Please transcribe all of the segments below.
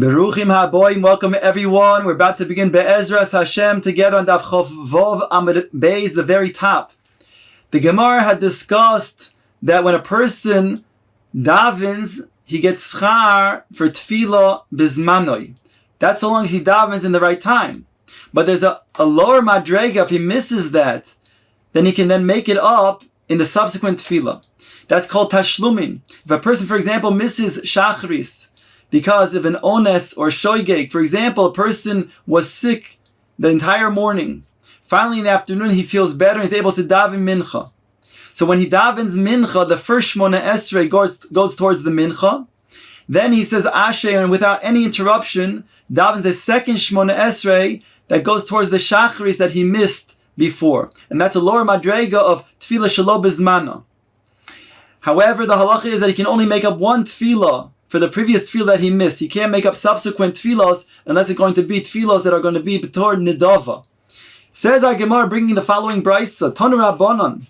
Beruchim haboim, welcome everyone. We're about to begin Be'ezras Hashem together on Daf Chof Vov Amud Beis, the very top. The Gemara had discussed that when a person davens, he gets schar for tefillah bizmanoi. That's so long as he davens in the right time. But there's a lower madrega. If he misses that, then he can then make it up in the subsequent tefillah. That's called tashlumin. If a person, for example, misses shachris because of an ones or shoygeg, for example, a person was sick the entire morning. Finally, in the afternoon, he feels better and is able to daven mincha. So when he davens mincha, the first Shmona Esrei goes towards the mincha. Then he says Asher, and without any interruption, davens the second Shmona Esrei that goes towards the shachris that he missed before. And that's a lower madrega of tefillah shelo bizmana. However, the halacha is that he can only make up one tefillah for the previous tefillah that he missed. He can't make up subsequent tefillos unless it's going to be tefillos that are going to be b'tor nidava. Says our Gemara, bringing the following brisa: Tanu Rabbanan,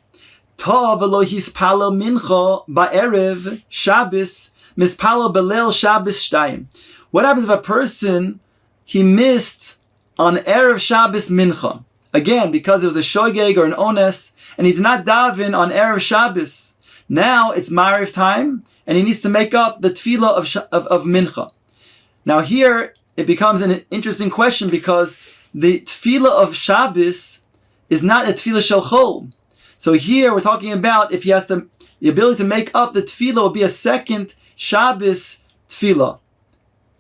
Ta v'lo hispalo mincha ba'erev Shabbos mispalo belel Shabbos shtayim. What happens if a person he missed on erev Shabbos mincha? Again, because it was a shogeg or an ones, and he did not daven on erev Shabbos. Now it's Mariv time, and he needs to make up the tefillah of mincha. Now here, it becomes an interesting question because the tefillah of Shabbos is not a tefillah shel chol. So here we're talking about if he has the ability to make up the tefillah, will be a second Shabbos tefillah.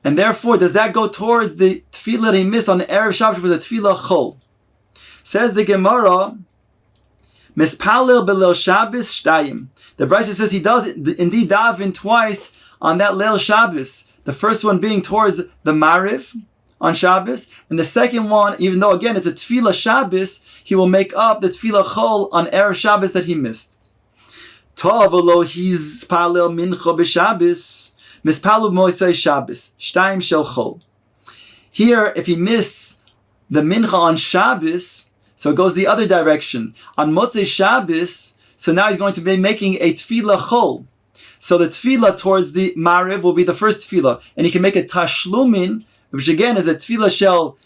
And therefore, does that go towards the tefillah that he missed on the Erev Shabbos with the tefillah chol? Says the Gemara, Mispalel belel Shabbos shtayim. The Brisa says he does indeed daven twice on that Leil Shabbos. The first one being towards the Mariv on Shabbos, and the second one, even though again it's a Tefillah Shabbos, he will make up the Tefillah Chol on Erev Shabbos that he missed. Tavolo he's palel mincha b'Shabbos, mispalel moisei Shabbos, shtayim shel Chol. Here, if he missed the mincha on Shabbos, so it goes the other direction. On Motzei Shabbos, so now he's going to be making a tefillah chol. So the tefillah towards the mariv will be the first tefillah. And he can make a tashlumin, which again is a tefillah shel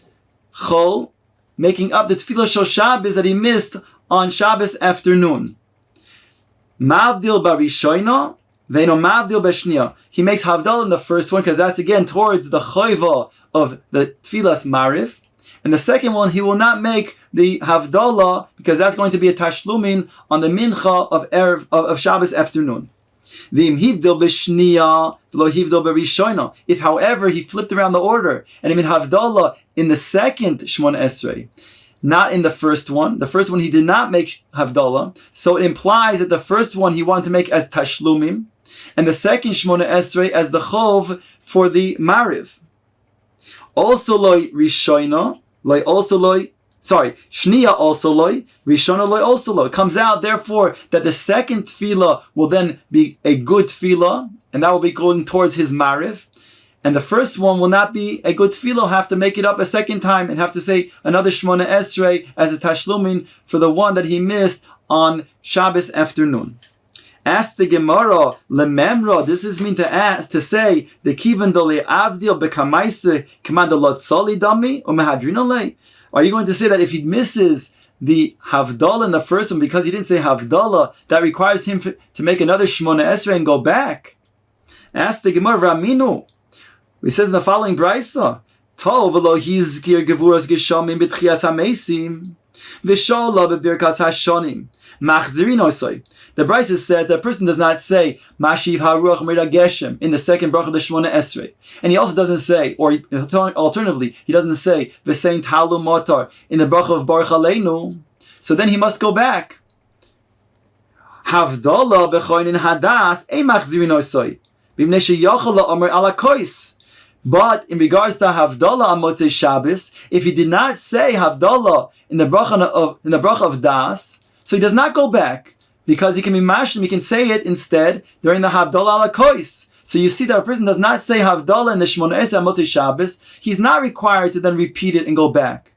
chol, making up the tefillah shel Shabbos that he missed on Shabbos afternoon. Mavdil barishoina, veino mavdil b'shniya. He makes havdal in the first one, because that's again towards the choiva of the tefillah's mariv. And the second one, he will not make the Havdalah, because that's going to be a Tashlumin on the Mincha of Shabbos afternoon. If, however, he flipped around the order, and he made Havdalah in the second Shmona Esrei, not in the first one. The first one he did not make Havdalah, so it implies that the first one he wanted to make as Tashlumim, and the second Shmona Esrei as the Chov for the Mariv. Also loy Rishoina, Shniya also loy, Rishona loy also loy. It comes out, therefore, that the second tefillah will then be a good tefillah, and that will be going towards his mariv. And the first one will not be a good tefillah, he'll have to make it up a second time and have to say another Shmona Esrei as a tashlumin for the one that he missed on Shabbos afternoon. Ask the Gemara, lememra, this is mean to say, the kivan dole avdil bekamaise kamandalot soli dami or mehadrinole. Are you going to say that if he misses the havdalah in the first one because he didn't say havdalah, that requires him to make another Shmona Esrei and go back? Ask the Gemara, Raminu. It says in the following brisa, Tov v'lo hizkir gevuras geshamim b'tchias hamesim v'shola b'birkas hashonim machzirin osoi. The Brisa says that a person does not say Mashiv Haruach Mira Geshem in the second bracha of the Shmona Esrei, and he also doesn't say, or alternatively, he doesn't say V'sein Talu Motar in the bracha of Baruch Aleinu. So then he must go back. Havdalah b'choinin hadas ein machzirin osoi b'mnei sheyachol la'omer ala kois. But in regards to Havdalah on Motzei Shabbos, if he did not say Havdalah in the bracha of Das, so he does not go back. Because he can be mashlim, he can say it instead during the Havdalah ala kois. So you see that a person does not say Havdalah in the Shmona Esrei Motzei Shabbos, he's not required to then repeat it and go back.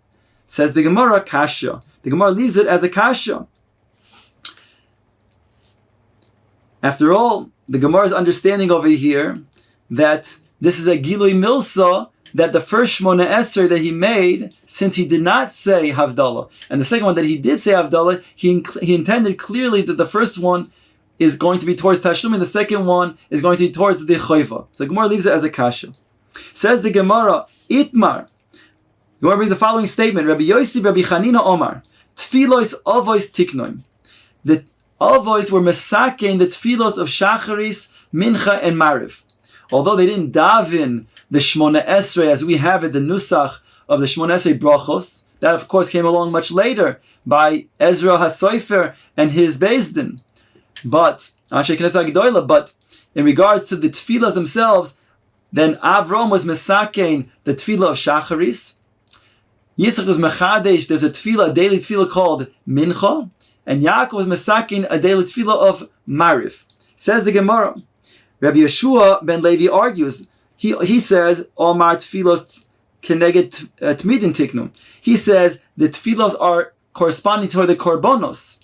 Says the Gemara, kasha. The Gemara leaves it as a kasha. After all, the Gemara's understanding over here that this is a Gilui Milsa, that the first Shmona Esrei that he made, since he did not say Havdalah, and the second one that he did say Havdalah, he intended clearly that the first one is going to be towards Tashlum, and the second one is going to be towards the Choiva. So the Gemara leaves it as a kasha. Says the Gemara, Itmar. The Gemara brings the following statement: Rabbi Yossi, Rabbi Chanina Omar, Tfilos Avois Tiknoim. The Avois were mesakein the Tfilos of Shacharis, Mincha, and Mariv. Although they didn't daven the Shmona Esrei as we have it, the Nusach of the Shmona Esrei Brachos, that of course came along much later by Ezra HaSofer and his Beis Din. But in regards to the tefillas themselves, then Avram was mesakein the tefillah of Shacharis. Yitzchak was mechadesh. There's a tefillah, a daily tefillah called Mincha, and Yaakov was mesakein a daily tefillah of Mariv. Says the Gemara. Rabbi Yeshua ben Levi argues. He says Omar tefillos keneged tmidin tiknum. He says the tefillos are corresponding to the korbanos.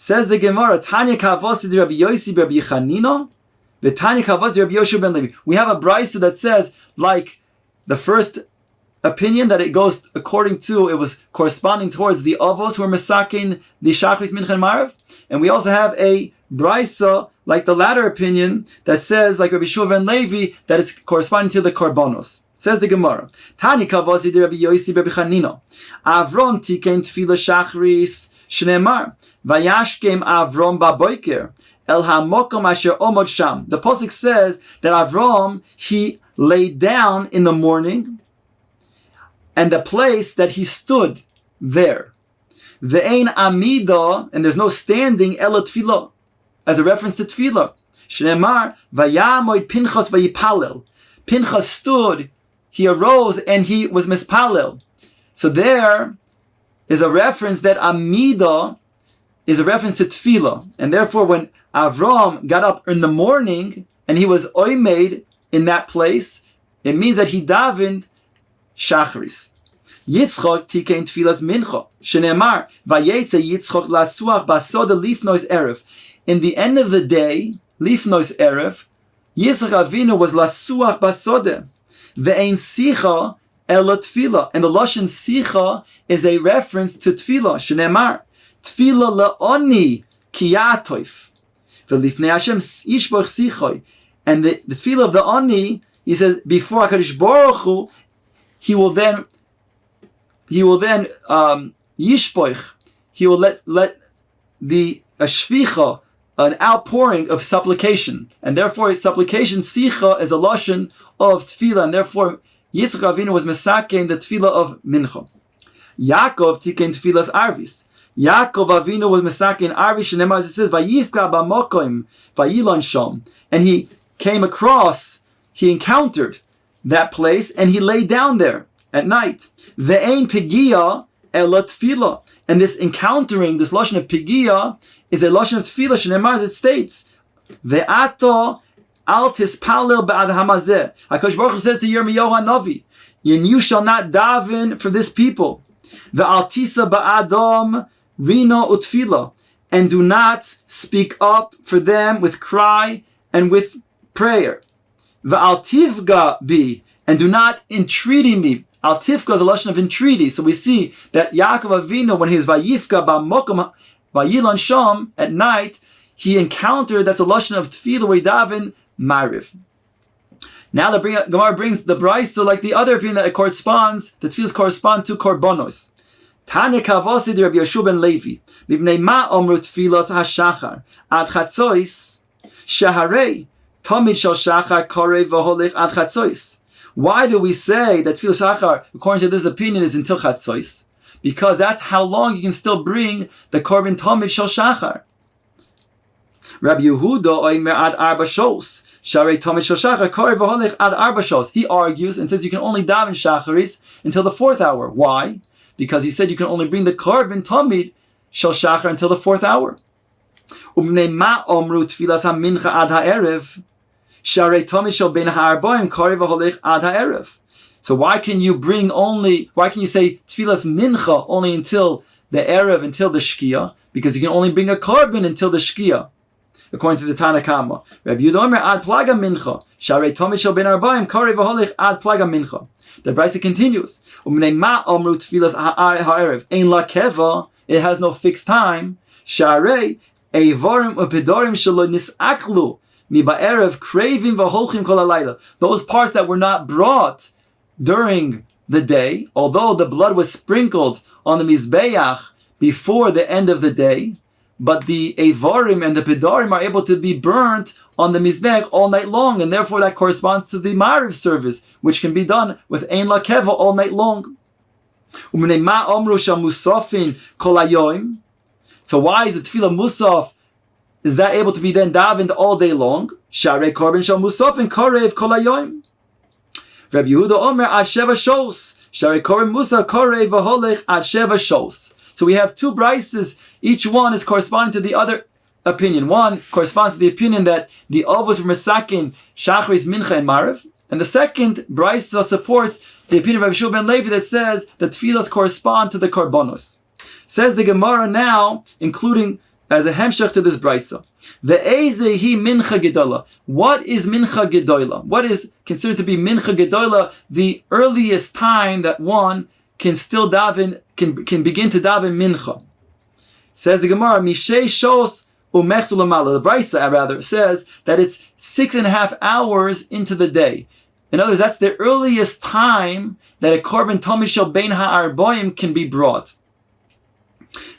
Says the Gemara, Tanya Kavosid Rabbi Yossi Rabbi Chanina, the Tanya Kavosid Rabbi Yoshu ben Levi. We have a brisa that says, like the first opinion, that it goes according to, it was corresponding towards the Avos who were Mesakin, the Shachris, Mincha, and Marav. And we also have a brisa, like the latter opinion, that says, like Rabbi Shua ben Levi, that it's corresponding to the Korbanos. Says the Gemara, Tanya Kavosid Rabbi Yossi Rabbi Chanina, Avram tikein tefillah Shachris, Shneimar, Vayashkem Avram baboiker el hamokom asher omod sham. The pasuk says that Avram, he laid down in the morning, and the place that he stood there. Ve'ein amida, and there's no standing, ela tefillah, as a reference to tefillah. Shneimar vayamoid Pinchas vayipalel. Pinchas stood, he arose, and he was mispalel. So there is a reference that Amida is a reference to Tefillah. And therefore, when Avram got up in the morning and he was oimed in that place, it means that he davened Shacharis. Yitzchak tikein Tefillas Mincha. Shenemar, Vayetze Yitzchak lasuach basoda lifnois erev. In the end of the day, lifnois erev, Yitzchak Avinu was lasuach basoda. Ve'ein sicha Ela tefillah, and the lashon sicha is a reference to tefillah. Shneimar, tefillah leoni kiyatoif, v'lifnei Hashem yishboch sichoi. And the tefillah of the oni, he says, before Hakadosh Baruch Hu, he will then yishboch, he will let the shvicha, an outpouring of supplication, and therefore supplication sicha is a lashon of tefillah, and therefore Yitzchak Avinu was mesakein the tefillah of Mincha. Yaakov tikein tefillas Arvis. Yaakov Avinu was mesakein Arvis, and as it says, Vayifka b'mokoim vayilon shom. And he came across, he encountered that place, and he lay down there at night. Ve'ein pigia ela tefillah. And this encountering, this lashon of pigia, is a lashon of tefillah. Shneimar, as it states, Ve'ato Al tispalel ba'ad hamazeh. HaKadosh Baruch Hu says to Yirmiyahu Hanavi, and you shall not daven for this people. Ve'al tisa ba'adam rino utfila. And do not speak up for them with cry and with prayer. Ve'al tivga bi. And do not entreaty me. Al tivga is a lashon of entreaty. So we see that Yaakov Avinu, when he was vayifka ba'mokom vayilon sham at night, he encountered, that's a lashon of tefillah where he daven Mariv. Now the Gemara brings the brisa like the other opinion that it corresponds, the tefillahs correspond to korbanos. Tanya Kavosid Rabbi Yeshua ben Levi, Mibnei ma omru tefillas hashachar ad chatzois shaharei tamid shel shachar korei v'holech ad chatzois. Why do we say that tefillah shachar, according to this opinion, is until chatzois? Because that's how long you can still bring the korban tamid shel shachar. Rabbi Yehuda oimer ad arba shos. He argues and says you can only daven shacharis until the 4th hour. Why? Because he said you can only bring the korban tamid shel shachar until the 4th hour. So why can you say tfilas mincha only until the erev, until the shkia? Because you can only bring a korban until the shkia. according to the Tana Kama. Rabbi Yehuda Omer ad plaga mincha. Sharei tomid shel ben arbaim karei v'holich ad plaga mincha. The Brisa continues. U'mnei ma omru tfilas ha'erev ein la keva. It has no fixed time. Sharei eivarim u'pedorim shelo nisaklu mi ba'erev craving v'holchim kol halayla. Those parts that were not brought during the day, although the blood was sprinkled on the mizbeach before the end of the day, but the Eivarim and the Pedarim are able to be burnt on the Mizbech all night long, and therefore that corresponds to the Ma'ariv service, which can be done with Ein Lakeva all night long. So why is the Tefillah Musaf, is that able to be then davened all day long? Sharei Korban Shal Musafin Korev Kol Hayoim. Rabbi Yehuda Omer ad Sheva Shos. Sharei Korban Musaf Korev V'holech ad Sheva Shos. So we have two brises. Each one is corresponding to the other opinion. One corresponds to the opinion that the Avos were Mesakin, Shachris, Mincha, and Mariv. And the second brisa supports the opinion of Rabbi Shua ben Levi that says that tefillas correspond to the Korbanos. Says the Gemara now, including as a hemshech to this brisa. Ve'ezehi mincha gedola. What is mincha gedola? What is considered to be mincha gedola? The earliest time that one can still daven, can begin to daven mincha. Says the Gemara, Mishei Shos Umechsu Lamala. The Brisa, rather, says that it's 6.5 hours into the day. In other words, that's the earliest time that a korban tamid shel bein ha'arboim can be brought.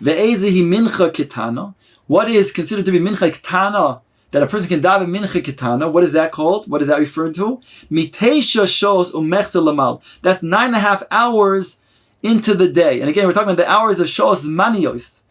Ve'ezehi mincha ketana. What is considered to be mincha ketana? That a person can daven mincha ketana. What is that called? What is that referred to? Miteisha Shos Umechsu Lamal. That's 9.5 hours into the day. And again, we're talking about the hours of Shos Manios.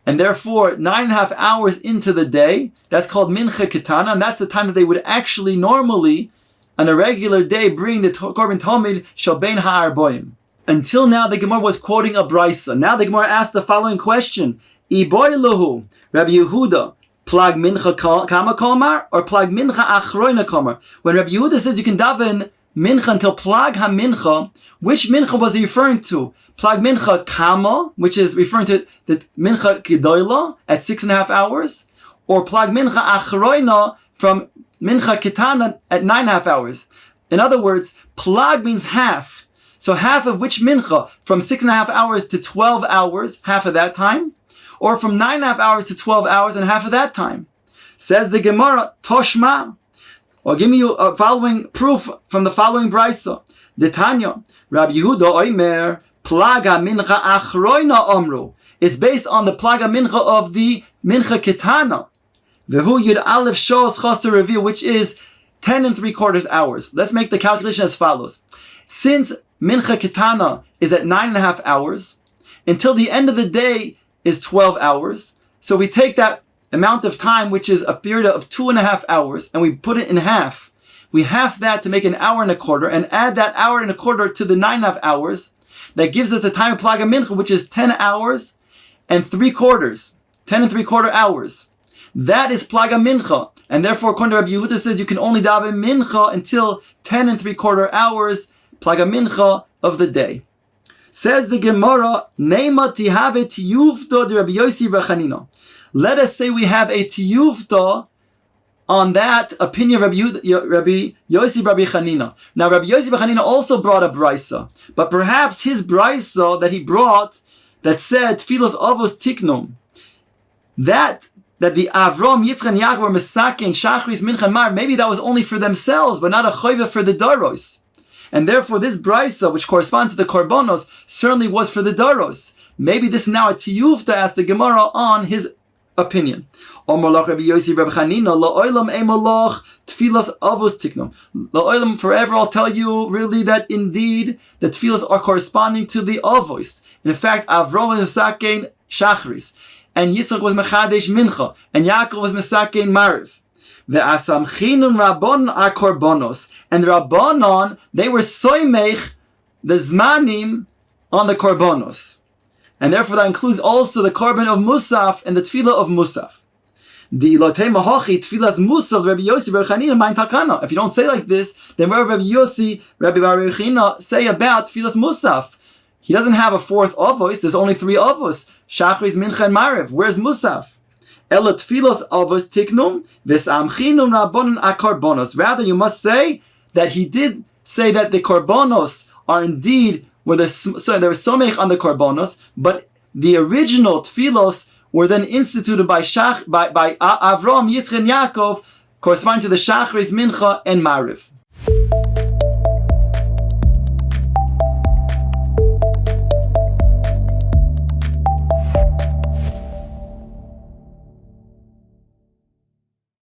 And therefore, 9.5 hours into the day, that's called mincha ketana, and that's the time that they would actually normally, on a regular day, bring the korban tamid shel bein ha'arboim. Until now, the Gemara was quoting a brisa. Now the Gemara asked the following question: Iboy lahu, Rabbi Yehuda, plag mincha kama kalmar, or plag mincha achroina kalmar? When Rabbi Yehuda says you can daven mincha until plag ha-mincha, which mincha was he referring to? Plag mincha kama, which is referring to the mincha gedola at 6.5 hours, or plag mincha achroina from mincha ketana at 9.5 hours. In other words, plag means half. So half of which mincha? From 6.5 hours to 12 hours, half of that time, or from 9.5 hours to 12 hours and half of that time. Says the Gemara, Toshma. I'll give you a following proof from the following brisa. The Tanya, Rabbi Yehuda Oimer, Plaga mincha achroina omru. It's based on the plaga mincha of the mincha ketana. Vehu yud aleph shos chaser revi, which is 10 3/4 hours. Let's make the calculation as follows. Since mincha ketana is at 9.5 hours, until the end of the day is 12 hours. So we take that amount of time, which is a period of 2.5 hours, and we put it in half. We half that to make 1.25 hours, and add that 1.25 hours to the 9.5 hours. That gives us the time of plaga mincha, which is 10 hours and 3/4. 10 3/4 hours. That is plaga mincha. And therefore, according to Rabbi Yehuda, says you can only daven mincha until 10 3/4 hours, plaga mincha of the day. Says the Gemara, Neima tihave tiyuvta de Rabbi Yosi Brachot. Let us say we have a tiyuvta on that opinion of Rabbi Yosi Rabbi Chanina. Now, Rabbi Yosi Rabbi Chanina also brought a brisa, but perhaps his brisa that he brought that said Tfilos Avos Tiknum, that the Avram, Yitzchak, and Yaakov were Mesakin, Shachris, Mincha, and Mar, maybe that was only for themselves, but not a choiva for the Daros. And therefore, this brisa, which corresponds to the Korbanos, certainly was for the Daros. Maybe this is now a tiyuv to ask the Gemara on his opinion. Rabbi Yosi Rabbi Chanina, la'olam eimolach tfilas avos tiknum. La'olam, forever I'll tell you really that indeed the tfilas are corresponding to the avos. In fact, Avram was mesakein shachris, and Yitzchak was mechadesh mincha, and Yaakov was mesakein mariv. Ve'asamchinun rabon are korbanos, and the rabbanon, they were soymech the zmanim on the korbanos. And therefore that includes also the korban of Musaf and the tefillah of Musaf. The ilotei mahochi tefillah's Musaf Rabbi Yosi Rabbi Chanina mein takana. If you don't say like this, then what Rabbi Yosi Rabbi Chanina say about tefillah's Musaf? He doesn't have a fourth avos. There's only 3 avos: Shachris, Mincha, and Mariv. Where's Musaf? Ela tfilos avos tiknum v'samchinum rabbanon akarbonos. Rather, you must say that he did say that the korbanos are indeed there was somech on the korbanos, but the original tfilos were then instituted by Avram, Yitzchak, and Yaakov, corresponding to the Shachris, Mincha, and Mariv.